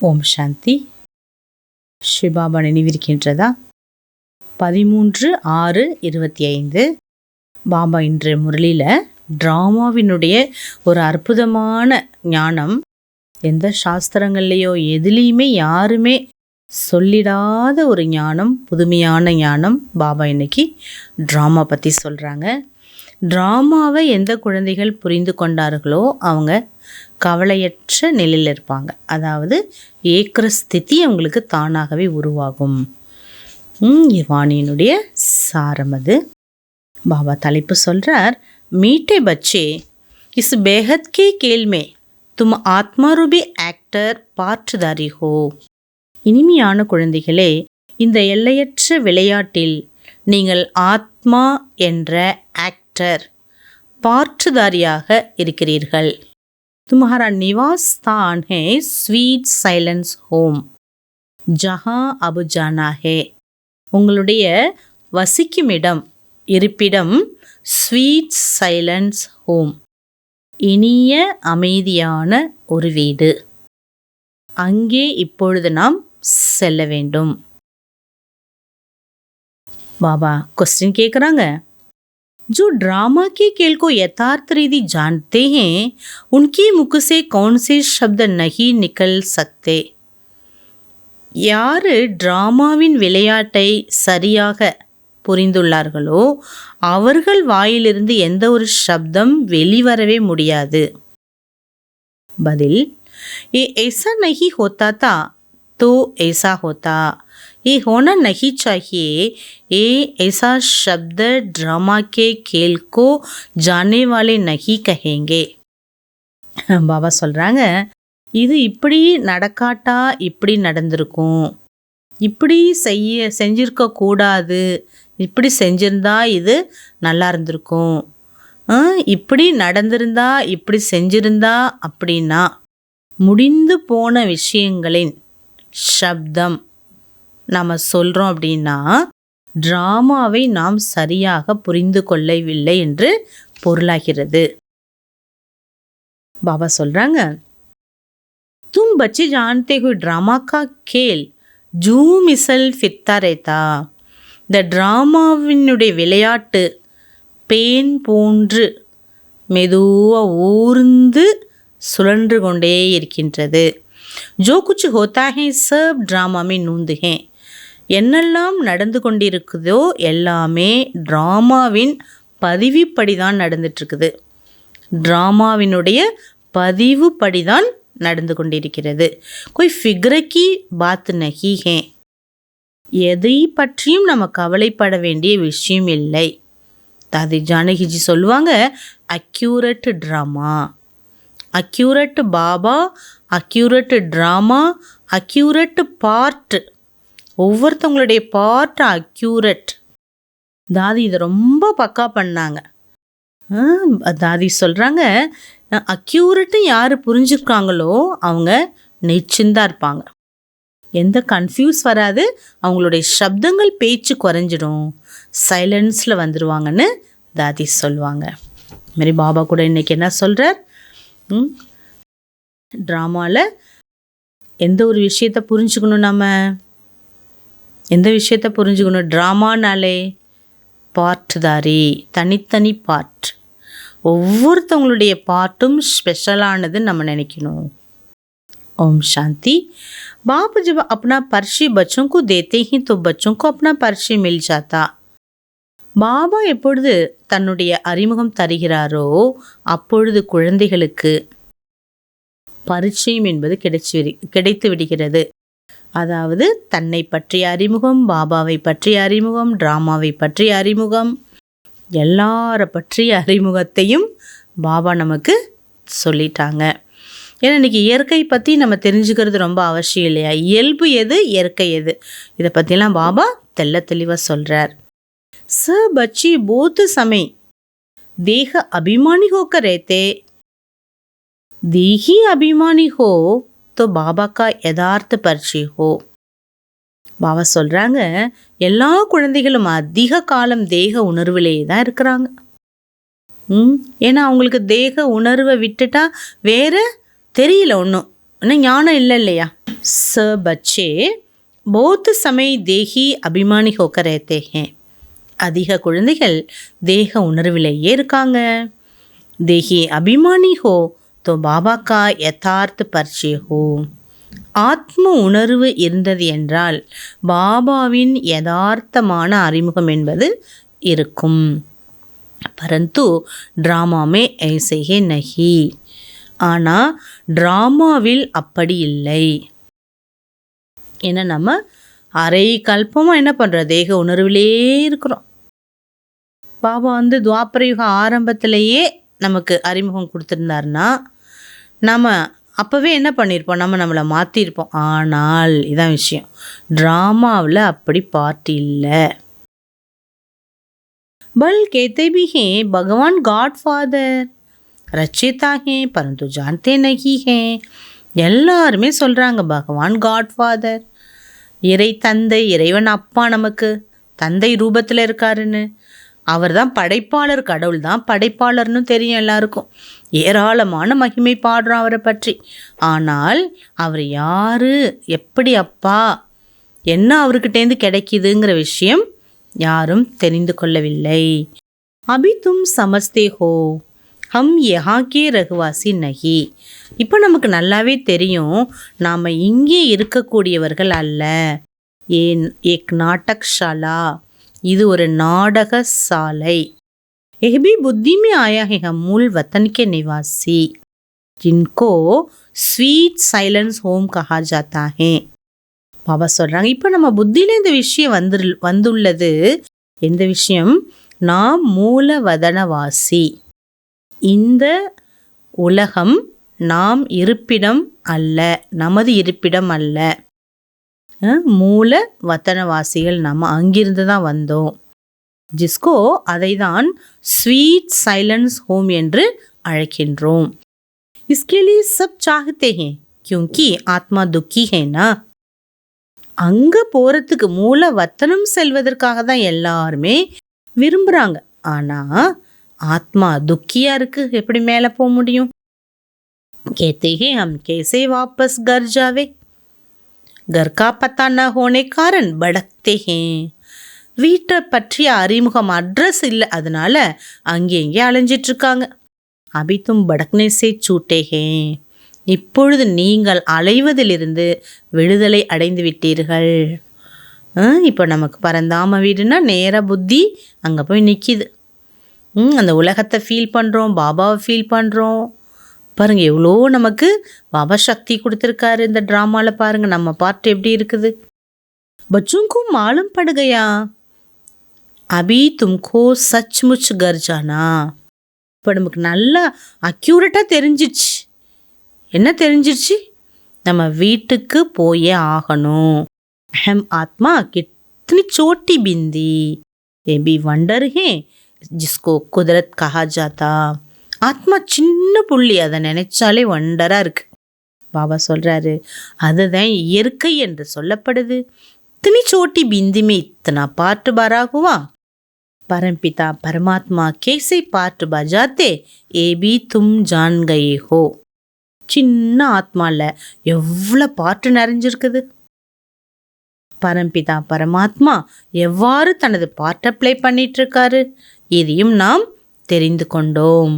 ஓம் சாந்தி. சிவபாபா நினைவிருக்கின்றதா? 13/6/25 பாபா இன்று முரளியில் ட்ராமாவினுடைய ஒரு அற்புதமான ஞானம், எந்த சாஸ்திரங்கள்லையோ எதுலேயுமே யாருமே சொல்லிடாத ஒரு ஞானம், புதுமையான ஞானம். பாபா இன்னைக்கு ட்ராமா பற்றி சொல்கிறாங்க. ட்ராமாவை எந்த குழந்தைகள் புரிந்து கொண்டார்களோ அவங்க கவலையற்ற நிலையில் இருப்பாங்க. அதாவது ஏக்கரஸ்திதி அவங்களுக்கு தானாகவே உருவாகும். வாணியினுடைய சாரம் அது. பாபா தலைப்பு சொல்கிறார், மீட்டே பச்சே இஸ் பேஹத் கே கேல் மே தும் ஆத்மாரூபி ஆக்டர் பாற்றுதாரி ஹோ. இனிமையான குழந்தைகளே, இந்த எல்லையற்ற விளையாட்டில் நீங்கள் ஆத்மா என்ற ஆக்டர் பாற்றுதாரியாக இருக்கிறீர்கள். तुम्हारा निवास स्थान है स्वीट साइलेंस होम जहाँ अब जाना है. உங்களுடைய வசிக்கும் இடம், இருப்பிடம் ஸ்வீட் சைலன்ஸ் ஹோம், இனிய அமைதியான ஒரு வீடு. அங்கே இப்பொழுது நாம் செல்ல வேண்டும். பாபா क्वेश्चन கேட்குறாங்க, जो ड्रामा के खेल को यथार्थ रीति जानते हैं उनके मुख से कौन से शब्द नहीं निकल सकते. யார் ட்ராமாவின் விளையாட்டை சரியாக புரிந்துள்ளார்களோ அவர்கள் வாயிலிருந்து எந்த ஒரு சப்தம் வெளிவரவே முடியாது. பதில், ये ऐसा नहीं होता था तो ऐसा होता, ये होना नहीं चाहिए, ये ऐसा शब्द ड्रामा के खेल को जानने वाले नहीं कहेंगे. பாபா சொல்கிறாங்க, இது இப்படி நடக்காட்டா இப்படி நடந்திருக்கும், இப்படி செஞ்சிருக்க கூடாது, இப்படி செஞ்சிருந்தா இது நல்லா இருந்திருக்கும், இப்படி நடந்திருந்தா இப்படி செஞ்சிருந்தா அப்படின்னா முடிந்து போன விஷயங்களின் சப்தம் நம்ம சொல்கிறோம் அப்படின்னா ட்ராமாவை நாம் சரியாக புரிந்து கொள்ளவில்லை என்று பொருளாகிறது. பாபா சொல்கிறாங்க, தும் பச்சி ஜான்தே ஹோ ட்ராமா கா கேல் ஜூ மிசல் ஃபிர்தா ரேதா. இந்த ட்ராமாவினுடைய விளையாட்டு பேன் போன்று மெதுவாக ஊர்ந்து சுழன்று கொண்டே இருக்கின்றது. ஜோ குச் ஹோத்தா ஹே சப் ட்ராமா மே நூந்து ஹே. என்னெல்லாம் நடந்து கொண்டிருக்குதோ எல்லாமே ட்ராமாவின் பதிவுப்படி தான் நடந்துட்டுருக்குது. ட்ராமாவினுடைய பதிவுப்படி தான் நடந்து கொண்டிருக்கிறது. கோய் ஃபிக்ரக்கி பாத் நஹி ஹே. எதை பற்றியும் நம்ம கவலைப்பட வேண்டிய விஷயம் இல்லை. தாதி ஜானகிஜி சொல்லுவாங்க, accurate drama, accurate Baba, accurate drama, accurate part. ஒவ்வொருத்தவங்களுடைய பார்ட் அக்யூரட். தாதி இதை ரொம்ப பக்கா பண்ணாங்க. தாதி சொல்கிறாங்க, அக்யூரட்டு யார் புரிஞ்சுருக்காங்களோ அவங்க நிச்சயந்தான் இருப்பாங்க. எந்த கன்ஃபியூஸ் வராது, அவங்களுடைய சப்தங்கள் பேச்சு குறைஞ்சிடும், சைலன்ஸில் வந்துடுவாங்கன்னு தாதி சொல்லுவாங்க. மாரி பாபா கூட இன்றைக்கி என்ன சொல்கிறார், ட்ராமாவில் எந்த ஒரு விஷயத்தை புரிஞ்சுக்கணும், நம்ம எந்த விஷயத்தை புரிஞ்சுக்கணும், ட்ராமானாலே பார்ட்டுதாரி, தனித்தனி பார்ட், ஒவ்வொருத்தவங்களுடைய பார்ட்டும் ஸ்பெஷலானது நம்ம நினைக்கணும். ஓம் சாந்தி. बाप जब अपना परिचय बच्चों को देते ही तो बच्चों को अपना परिचय मिल जाता. பாபா எப்பொழுது தன்னுடைய அறிமுகம் தருகிறாரோ அப்பொழுது குழந்தைகளுக்கு பரிச்சயம் என்பது கிடைத்து விடுகிறது. அதாவது தன்னை பற்றிய அறிமுகம், பாபாவை பற்றிய அறிமுகம், ட்ராமாவை பற்றிய அறிமுகம், எல்லார பற்றிய அறிமுகத்தையும் பாபா நமக்கு சொல்லிட்டாங்க. ஏன்னா இன்றைக்கி இயற்கை பற்றி நம்ம தெரிஞ்சுக்கிறது ரொம்ப அவசியம் இல்லையா? இயல்பு எது, இயற்கை எது, இதை பற்றிலாம் பாபா தெளிவாக சொல்கிறார். स बच्चे बहुत समय देह अभिमानी होकर रहते, देही अभिमानी हो तो बाबा का यथार्थ परिचय हो. பாபா சொல்கிறாங்க, எல்லா குழந்தைகளும் அதிக காலம் தேக உணர்விலேயே தான் இருக்கிறாங்க. ஏன்னா அவங்களுக்கு தேக உணர்வை விட்டுட்டா வேற தெரியல ஒன்றும், இன்னும் ஞானம் இல்லை இல்லையா? सब बच्चे बहुत समय देही अभिमानी होकर रहते हैं. அதிக குழந்தைகள் தேக உணர்விலேயே இருக்காங்க. தேகி அபிமானி ஹோ तो बाबा का यथार्थ परिचय हो. ஆத்ம உணர்வு இருந்தது என்றால் பாபாவின் யதார்த்தமான அறிமுகம் என்பது இருக்கும். பரந்து ட்ராமாமே ஐசே நஹி. ஆனால் ட்ராமாவில் அப்படி இல்லை. ஏன்னா நம்ம அரை கல்பமாக என்ன பண்ணுறோம், தேக உணர்விலே இருக்கிறோம். பாபா துவாபர யுக ஆரம்பத்திலேயே நமக்கு அறிமுகம் கொடுத்துருந்தாருன்னா நம்ம அப்போவே என்ன பண்ணியிருப்போம், நம்மளை மாற்றிருப்போம். ஆனால் இதான் விஷயம், ட்ராமாவில் அப்படி பார்ட் இல்லை. பல் கேத்தே भी हैं भगवान गॉड फादर रचयिता हैं परंतु जानते नहीं हैं. எல்லாருமே சொல்கிறாங்க பகவான் காட் ஃபாதர், இறை தந்தை, இறைவன் அப்பா, நமக்கு தந்தை ரூபத்தில் இருக்காருன்னு. அவர் தான் படைப்பாளர், கடவுள் தான் படைப்பாளர்னு தெரியும் எல்லாருக்கும். ஏராளமான மகிமை பாடுறோம் அவரை பற்றி. ஆனால் அவர் யார், எப்படி அப்பா, என்ன அவர்கிட்டேருந்து கிடைக்கிதுங்கிற விஷயம் யாரும் தெரிந்து கொள்ளவில்லை. அபி தும் சமஸ்தே ஹோ ஹம் யஹாக்கே ரகுவாசி நகி. இப்போ நமக்கு நல்லாவே தெரியும் நாம் இங்கே இருக்கக்கூடியவர்கள் அல்ல. ஏன் ஏக் நாடக் ஷாலா, இது ஒரு நாடக சாலை. यह भी बुद्धि में आया है हम मूल वतन के निवासी जिनको स्वीट साइलेंस होम कहा जाता है. பாபா சொல்கிறாங்க, இப்போ நம்ம புத்தியில் இந்த விஷயம் வந்துள்ளது. எந்த விஷயம்? நாம் மூலவதனவாசி. இந்த உலகம் நாம் இருப்பிடம் அல்ல, நமது இருப்பிடம் அல்ல. மூல வத்தனவாசிகள் நம்ம அங்கிருந்து தான் வந்தோம். ஜிஸ்கோ அதை தான் ஸ்வீட் சைலன்ஸ் ஹோம் என்று அழைக்கின்றோம். इसके लिए सब चाहते हैं क्योंकि आत्मा दुखी है ना. அங்கே போகிறதுக்கு மூல வத்தனம் செல்வதற்காக தான் எல்லாருமே விரும்புகிறாங்க. ஆனால் ஆத்மா துக்கியாக இருக்கு, எப்படி மேலே போக முடியும்? कहते हैं हम कैसे वापस घर जावे, घर का पता न होने कारण भटकते हैं. வீட்டை பற்றிய அறிமுகம், அட்ரஸ் இல்லை, அதனால அங்கே எங்கே அலைஞ்சிட்ருக்காங்க. அபி தும் படக்னே சே சூட்டே ஹே. இப்பொழுது நீங்கள் அலைவதிலிருந்து விடுதலை அடைந்து விட்டீர்கள். இப்போ நமக்கு பரந்தாம வீடுனா நேராக புத்தி அங்கே போய் நிற்கிது. அந்த உலகத்தை ஃபீல் பண்ணுறோம், பாபாவை ஃபீல் பண்ணுறோம். பாருங்கள் எவ்வளோ நமக்கு பாபா சக்தி கொடுத்துருக்காரு. இந்த ட்ராமாவில் பாருங்கள் நம்ம பார்ட் எப்படி இருக்குது. பச்சுக்கும் மாலும் படுகையா அபி தும்கோ சச்முச் கர்ஜானா. இப்போ நமக்கு நல்லா அக்யூரேட்டாக தெரிஞ்சிடுச்சு. என்ன தெரிஞ்சிடுச்சு? நம்ம வீட்டுக்கு போயே ஆகணும். हम आत्मा कितनी छोटी बिंदी, ये भी वंडर है जिसको कुदरत कहा जाता. ஆத்மா சின்ன புள்ளி, அதை நினைச்சாலே வண்டராக இருக்கு. பாபா சொல்கிறாரு, அதுதான் இயற்கை என்று சொல்லப்படுது. இத்தனி சோட்டி பிந்திமே இத்தனா பாட்டு பாராகுவா. परमपिता परमात्मा कैसे पार्ट बजाते ये भी तुम जान गए हो. சின்ன ஆத்மாவில் எவ்வளோ பாட்டு நிறைஞ்சிருக்குது. பரம்பிதா பரமாத்மா எவ்வாறு தனது பாட்டை ப்ளே பண்ணிகிட்ருக்காரு, இதையும் நாம் தெரிந்து கொண்டோம்.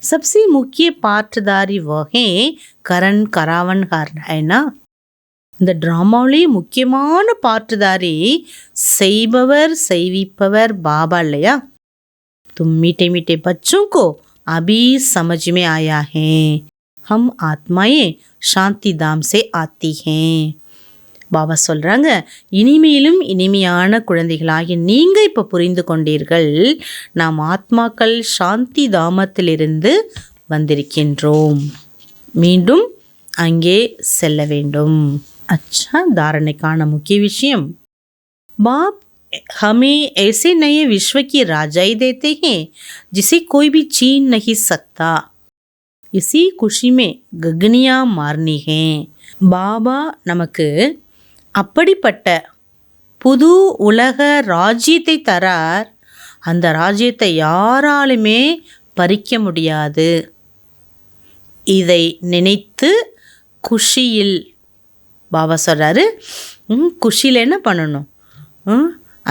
சப்சி முக்கிய பாட்டுதாரி வகை கரண் கராவன் ஹைனா. இந்த ட்ராமாவிலேயே முக்கியமான பாட்டுதாரி செய்பவர், செய்விப்பவர் பாபா இல்லையா? तुम मीठे मीठे बच्चों को अभी समझ में आया है हम आत्माएं शांति धाम से आती हैं. பாபா சொல்கிறாங்க, இனிமையிலும் இனிமையான குழந்தைகளாகி நீங்கள் இப்போ புரிந்து கொண்டீர்கள், நாம் ஆத்மாக்கள் சாந்தி தாமத்திலிருந்து வந்திருக்கின்றோம், மீண்டும் அங்கே செல்ல வேண்டும். अच्छा, धारणेக்கான मुख्य விஷயம், बाप हमें ऐसे नए विश्व की राजाई देते हैं जिसे कोई भी छीन नहीं सकता. इसी खुशी में गगनियाँ मारनी हैं. பாபா நமக்கு அப்படிப்பட்ட புது உலக ராஜ்யத்தை தரார். அந்த ராஜ்யத்தை யாராலுமே பறிக்க முடியாது. இதை நினைத்து குஷியில் பாபா சொல்கிறாரு, குஷியில் என்ன பண்ணணும்,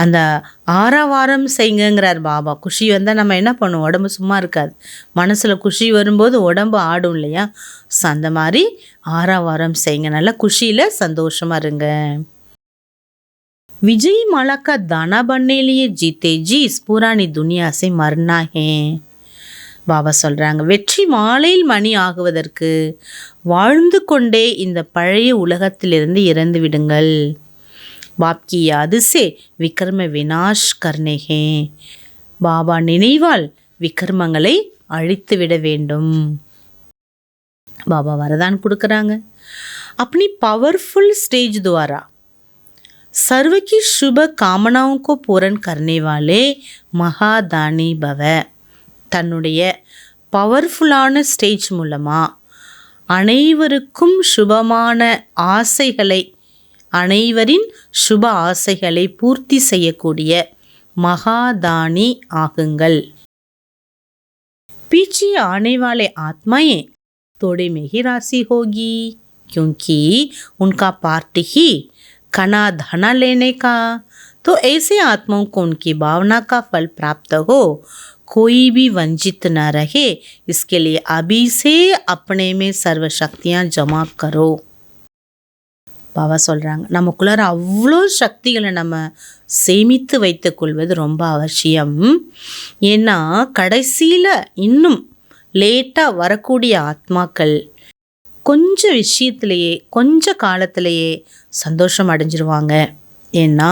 அந்த ஆரவாரம் செய்யுங்கிறார் பாபா. குஷி வந்தால் நம்ம என்ன பண்ணுவோம், உடம்பு சும்மா இருக்காது. மனசில் குஷி வரும்போது உடம்பு ஆடும் இல்லையா? ஸோ அந்த மாதிரி ஆரவாரம் செய்யுங்க, நல்லா குஷியில் சந்தோஷமாக இருங்க. விஜய் माला का दाना बनने लिए जीते जी इस पुरानी दुनिया से मरना है. பாபா சொல்கிறாங்க, வெற்றி மாலையில் மணி ஆகுவதற்கு வாழ்ந்து கொண்டே இந்த பழைய உலகத்திலிருந்து இறந்து விடுங்கள். பாப்கி யாது சே விக்ரம வினாஷ் கர்னே ஹே. பாபா நினைவால் விக்ரமங்களை அழித்து விட வேண்டும். பாபா வரதான் கொடுக்குறாங்க. अपनी पावरफुल स्टेज द्वारा सर्व की शुभ कामनाओं को पूर्ण करने वाले महादानी भव. தன்னுடைய பவர்ஃபுல்லான ஸ்டேஜ் மூலமாக அனைவருக்கும் சுபமான ஆசைகளை, அனைவரின் சுப ஆசைகளை பூர்த்தி செய்யக்கூடிய மகாதானி ஆகுங்கள். पीछे आने वाले आत्माएं थोड़े में ही राशि होगी, क्योंकि उनका पार्ट ही कना धना लेने का. तो ऐसे आत्माओं को उनकी भावना का फल प्राप्त हो, कोई भी वंचित न रहे, इसके लिए अभी से अपने में सर्व शक्तियाँ जमा करो. பாபா சொல்கிறாங்க, நமக்குள்ளார அவ்வளோ சக்திகளை நம்ம சேமித்து வைத்து கொள்வது ரொம்ப அவசியம். ஏன்னா கடைசியில் இன்னும் லேட்டாக வரக்கூடிய ஆத்மாக்கள் கொஞ்சம் விஷயத்திலேயே கொஞ்ச காலத்திலேயே சந்தோஷம் அடைஞ்சிருவாங்க. ஏன்னா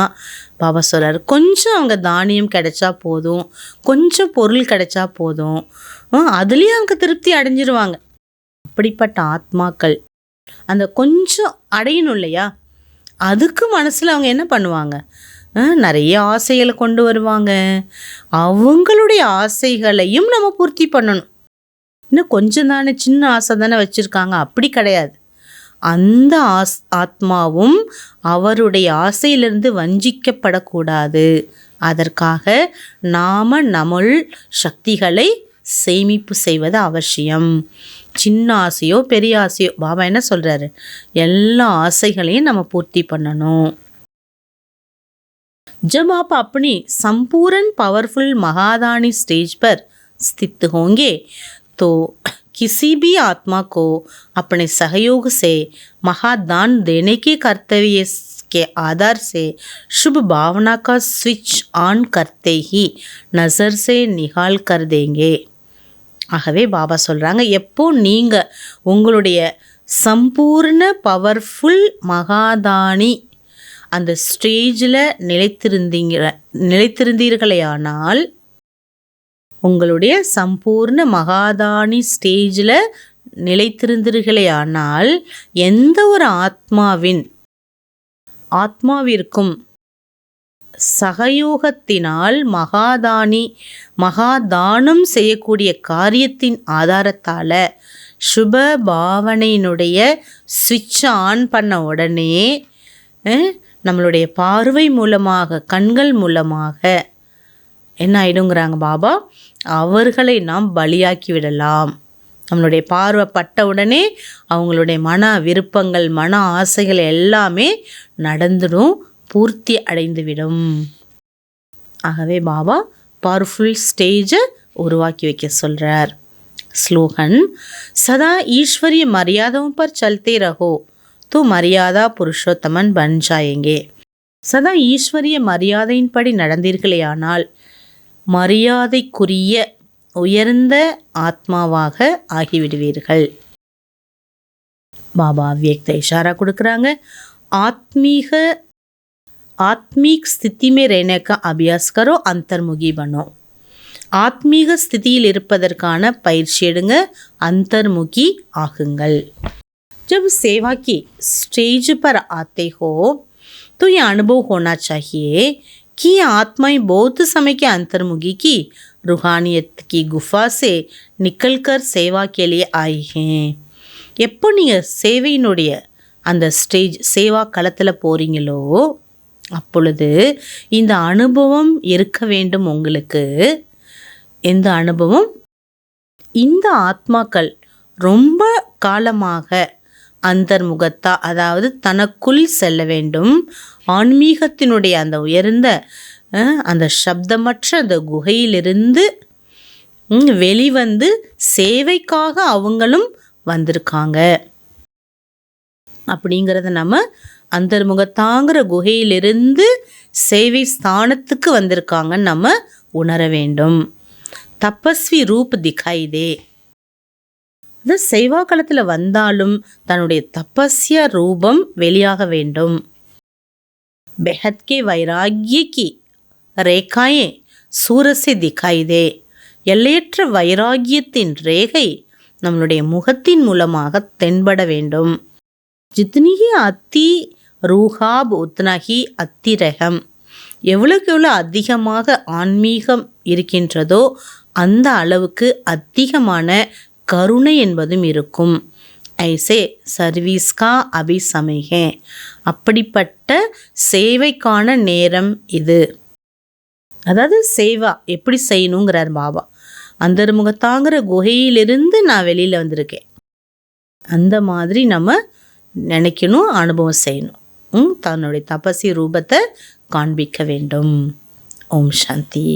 பாபா சொல்கிறார், கொஞ்சம் அவங்க தானியம் கிடைச்சா போதும், கொஞ்சம் பொருள் கிடைச்சா போதும், அதுலேயே அவங்க திருப்தி அடைஞ்சிருவாங்க. அப்படிப்பட்ட ஆத்மாக்கள் அந்த கொஞ்சம் அடையணும் இல்லையா, அதுக்கு மனசில் அவங்க என்ன பண்ணுவாங்க, நிறைய ஆசைகளை கொண்டு வருவாங்க. அவங்களுடைய ஆசைகளையும் நம்ம பூர்த்தி பண்ணணும். இன்னும் கொஞ்சம் தானே, சின்ன ஆசை தானே வச்சுருக்காங்க, அப்படி கிடையாது. அந்த ஆத்மாவும் அவருடைய ஆசையிலிருந்து வஞ்சிக்கப்படக்கூடாது. அதற்காக நாம் நம்முள் சக்திகளை சேமிப்பு செய்வது அவசியம். சின்ன ஆசையோ பெரிய ஆசையோ, பாபா என்ன சொல்கிறாரு, எல்லா ஆசைகளையும் நம்ம பூர்த்தி பண்ணணும். जब आप अपनी संपूर्ण पावरफुल महादानी स्टेज पर स्थित होंगे तो किसी भी आत्मा को अपने सहयोग से महादान देने के कर्तव्य के आधार से शुभ भावना का स्विच ऑन करते ही नज़र से निकाल कर देंगे. ஆகவே பாபா சொல்கிறாங்க, எப்போ நீங்கள் உங்களுடைய சம்பூர்ண பவர்ஃபுல் மகாதானி அந்த ஸ்டேஜில் நிலைத்திருந்தீர்களேயானால், உங்களுடைய சம்பூர்ண மகாதானி ஸ்டேஜில் நிலைத்திருந்தீர்களேயானால், எந்த ஒரு ஆத்மாவிற்கும் சகயோகத்தினால் மகாதானம் செய்யக்கூடிய காரியத்தின் ஆதாரத்தால் சுப பாவனையினுடைய ஸ்விட்ச் ஆன் பண்ண உடனே நம்மளுடைய பார்வை மூலமாக, கண்கள் மூலமாக என்ன ஆயிடுங்கிறாங்க பாபா, அவர்களை நாம் பலியாக்கி விடலாம். நம்மளுடைய பார்வை பட்ட உடனே அவங்களுடைய மன விருப்பங்கள், மன ஆசைகள் எல்லாமே நடந்துடும், பூர்த்தி அடைந்துவிடும். ஆகவே பாபா பவர்ஃபுல் ஸ்டேஜை உருவாக்கி வைக்க சொல்கிறார். ஸ்லோகன், சதா ஈஸ்வரிய மரியாதாओं पर चलते रहो तो மரியாதா புருஷோத்தமன் பன் ஜாயேங்கே. சதா ஈஸ்வரிய மரியாதையின்படி நடந்தீர்களேயானால் மரியாதைக்குரிய உயர்ந்த ஆத்மாவாக ஆகிவிடுவீர்கள். பாபா அவ்யக்த இஷாரா கொடுக்குறாங்க. आत्मिक स्थिति में रहने का अभ्यास करो, अंतर्मुखी बनो. ஆத்மீக ஸ்திதியில் இருப்பதற்கான பயிற்சி எடுங்க, अंतर्मुखी ஆகுங்கள். जब सेवा की स्टेज पर आते हो तो ये अनुभव होना चाहिए कि आत्माएं बहुत समय के अंतर्मुखी की रूहानियत की गुफा से निकलकर सेवा के लिए आई हैं. எப்போ நீங்கள் சேவையினுடைய அந்த ஸ்டேஜ், சேவா களத்தில் போகிறீங்களோ அப்பொழுது இந்த அனுபவம் இருக்க வேண்டும் உங்களுக்கு. எந்த அனுபவம்? இந்த ஆத்மாக்கள் ரொம்ப காலமாக அந்தர்முகத்தா, அதாவது தனக்குள் செல்ல வேண்டும். ஆன்மீகத்தினுடைய அந்த உயர்ந்த அந்த சப்தமற்ற அந்த குகையிலிருந்து வெளிவந்து சேவைக்காக அவங்களும் வந்திருக்காங்க அப்படிங்கிறத நம்ம அந்தர்முகத்தாங்கிற குகையிலிருந்து சேவை ஸ்தானத்துக்கு வந்திருக்காங்கன்னு நம்ம உணர வேண்டும். தபஸ்வி ரூப் திகாய் தே, அது சேவா காலத்தில் வந்தாலும் தன்னுடைய தபஸ்ய ரூபம் வெளியாக வேண்டும். பெஹத் கே வைராகிய கி ரேகாயே சூரஸே திகாய் தே, எல்லையற்ற வைராகியத்தின் ரேகை நம்மளுடைய முகத்தின் மூலமாக தென்பட வேண்டும். ஜித்னி ஹி அத்தி ரூஹாப் உத்னஹி அத்தி ரகம், எவ்வளோக்கு எவ்வளோ அதிகமாக ஆன்மீகம் இருக்கின்றதோ அந்த அளவுக்கு அதிகமான கருணை என்பதும் இருக்கும். ஐசே சர்வீஸ்கா அபி சமய, அப்படிப்பட்ட சேவைக்கான நேரம் இது. அதாவது சேவா எப்படி செய்யணுங்கிறார் பாபா. அந்தர்முகத்தாங்கிற குகையிலிருந்து நான் வெளியில் வந்திருக்கேன், அந்த மாதிரி நம்ம நினைக்கணும், அனுபவம் செய்யணும். தன்னுடைய தபசி ரூபத்தை காண்பிக்க வேண்டும். ஓம் சாந்தி.